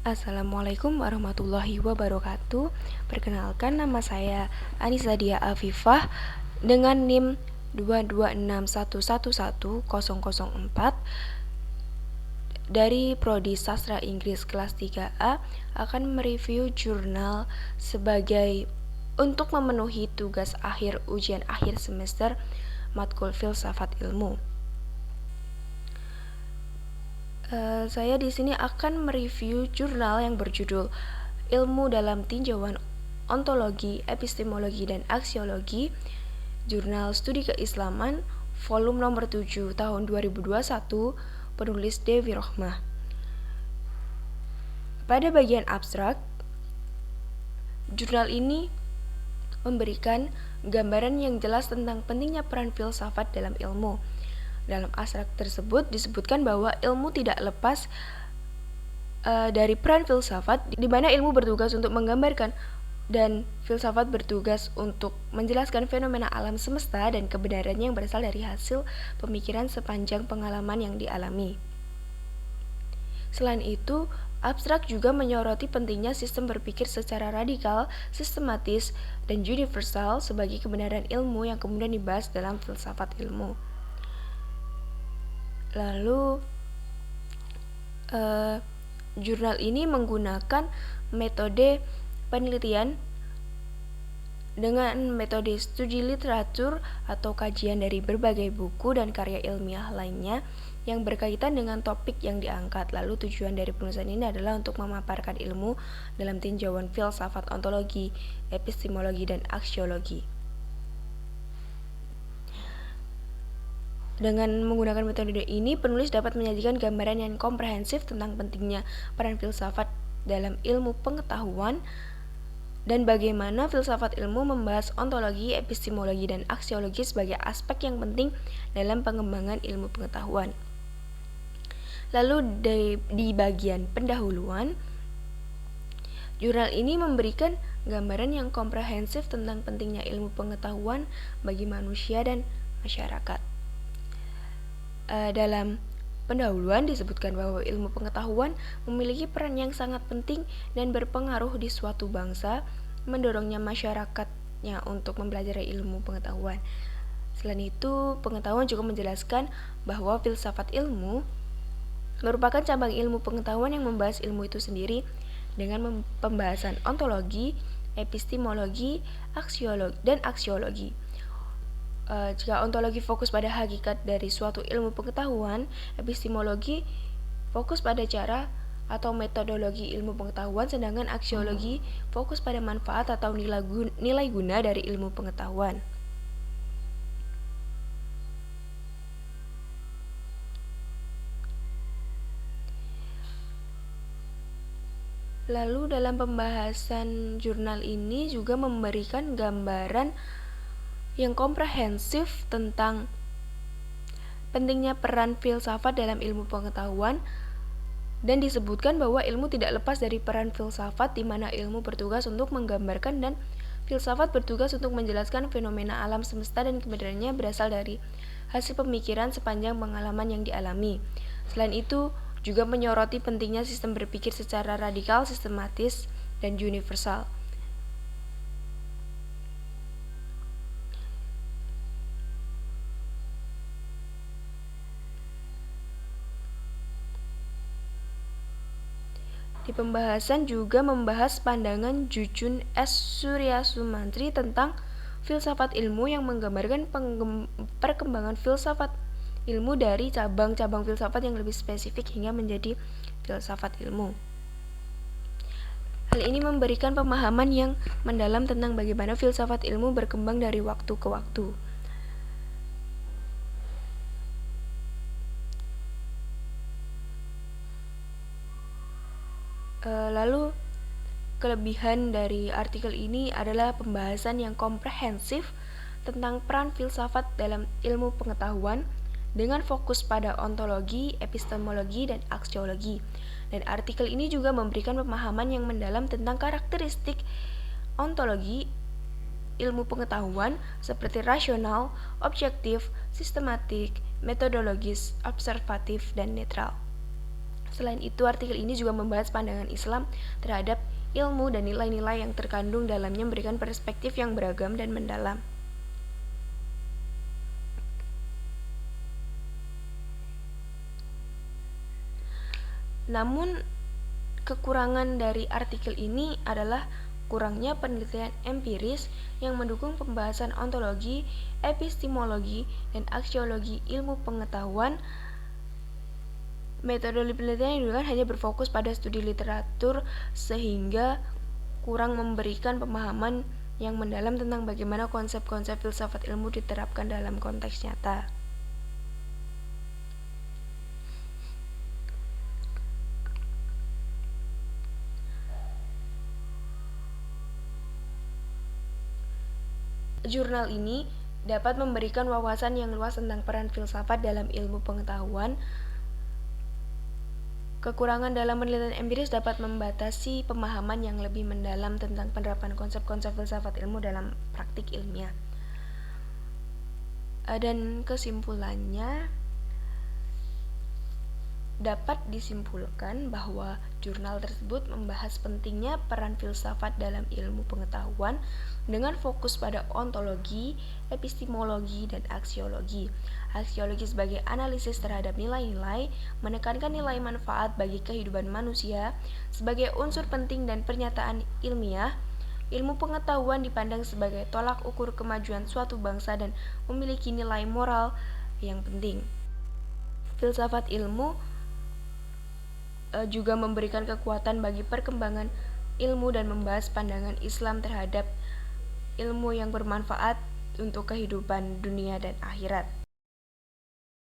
Assalamualaikum warahmatullahi wabarakatuh. Perkenalkan, nama saya Anissa Dia Afifah dengan NIM 226111004 dari Prodi Sastra Inggris kelas 3A akan mereview jurnal sebagai untuk memenuhi tugas akhir ujian akhir semester matkul filsafat ilmu. Saya di sini akan mereview jurnal yang berjudul Ilmu dalam Tinjauan Ontologi, Epistemologi, dan Aksiologi, Jurnal Studi Keislaman, volume nomor 7 tahun 2021, penulis Dewi Rohmah. Pada bagian abstrak, jurnal ini memberikan gambaran yang jelas tentang pentingnya peran filsafat dalam ilmu. Dalam abstrak tersebut disebutkan bahwa ilmu tidak lepas dari peran filsafat, di mana ilmu bertugas untuk menggambarkan dan filsafat bertugas untuk menjelaskan fenomena alam semesta dan kebenarannya yang berasal dari hasil pemikiran sepanjang pengalaman yang dialami. Selain itu, abstrak juga menyoroti pentingnya sistem berpikir secara radikal, sistematis, dan universal sebagai kebenaran ilmu yang kemudian dibahas dalam filsafat ilmu. Lalu, jurnal ini menggunakan metode penelitian dengan metode studi literatur atau kajian dari berbagai buku dan karya ilmiah lainnya yang berkaitan dengan topik yang diangkat. Lalu tujuan dari penulisan ini adalah untuk memaparkan ilmu dalam tinjauan filsafat, ontologi, epistemologi, dan aksiologi. Dengan menggunakan metode ini, penulis dapat menyajikan gambaran yang komprehensif tentang pentingnya peran filsafat dalam ilmu pengetahuan dan bagaimana filsafat ilmu membahas ontologi, epistemologi, dan aksiologi sebagai aspek yang penting dalam pengembangan ilmu pengetahuan. Lalu di bagian pendahuluan, jurnal ini memberikan gambaran yang komprehensif tentang pentingnya ilmu pengetahuan bagi manusia dan masyarakat. Dalam pendahuluan disebutkan bahwa ilmu pengetahuan memiliki peran yang sangat penting dan berpengaruh di suatu bangsa, mendorongnya masyarakatnya untuk mempelajari ilmu pengetahuan. Selain itu, pengetahuan juga menjelaskan bahwa filsafat ilmu merupakan cabang ilmu pengetahuan yang membahas ilmu itu sendiri dengan pembahasan ontologi, epistemologi, dan aksiologi. Jika ontologi fokus pada hakikat dari suatu ilmu pengetahuan, epistemologi fokus pada cara atau metodologi ilmu pengetahuan, sedangkan aksiologi fokus pada manfaat atau nilai guna dari ilmu pengetahuan. Lalu dalam pembahasan jurnal ini juga memberikan gambaran yang komprehensif tentang pentingnya peran filsafat dalam ilmu pengetahuan, dan disebutkan bahwa ilmu tidak lepas dari peran filsafat, di mana ilmu bertugas untuk menggambarkan dan filsafat bertugas untuk menjelaskan fenomena alam semesta dan kebenarannya berasal dari hasil pemikiran sepanjang pengalaman yang dialami. Selain itu, juga menyoroti pentingnya sistem berpikir secara radikal, sistematis, dan universal. Di pembahasan juga membahas pandangan Jujun S. Suryasumantri tentang filsafat ilmu yang menggambarkan perkembangan filsafat ilmu dari cabang-cabang filsafat yang lebih spesifik hingga menjadi filsafat ilmu. Hal ini memberikan pemahaman yang mendalam tentang bagaimana filsafat ilmu berkembang dari waktu ke waktu. Lalu kelebihan dari artikel ini adalah pembahasan yang komprehensif tentang peran filsafat dalam ilmu pengetahuan dengan fokus pada ontologi, epistemologi, dan aksiologi. Dan artikel ini juga memberikan pemahaman yang mendalam tentang karakteristik ontologi ilmu pengetahuan seperti rasional, objektif, sistematik, metodologis, observatif, dan netral. Selain itu, artikel ini juga membahas pandangan Islam terhadap ilmu dan nilai-nilai yang terkandung dalamnya, memberikan perspektif yang beragam dan mendalam. Namun, kekurangan dari artikel ini adalah kurangnya penelitian empiris yang mendukung pembahasan ontologi, epistemologi, dan aksiologi ilmu pengetahuan. Metode penelitian yang digunakan hanya berfokus pada studi literatur sehingga kurang memberikan pemahaman yang mendalam tentang bagaimana konsep-konsep filsafat ilmu diterapkan dalam konteks nyata. Jurnal ini dapat memberikan wawasan yang luas tentang peran filsafat dalam ilmu pengetahuan. Kekurangan dalam penelitian empiris dapat membatasi pemahaman yang lebih mendalam tentang penerapan konsep-konsep filsafat ilmu dalam praktik ilmiah. Dan kesimpulannya, dapat disimpulkan bahwa jurnal tersebut membahas pentingnya peran filsafat dalam ilmu pengetahuan dengan fokus pada ontologi, epistemologi, dan aksiologi. Aksiologi sebagai analisis terhadap nilai-nilai, menekankan nilai manfaat bagi kehidupan manusia sebagai unsur penting dan pernyataan ilmiah. Ilmu pengetahuan dipandang sebagai tolak ukur kemajuan suatu bangsa dan memiliki nilai moral yang penting. Filsafat ilmu juga memberikan kekuatan bagi perkembangan ilmu dan membahas pandangan Islam terhadap ilmu yang bermanfaat untuk kehidupan dunia dan akhirat.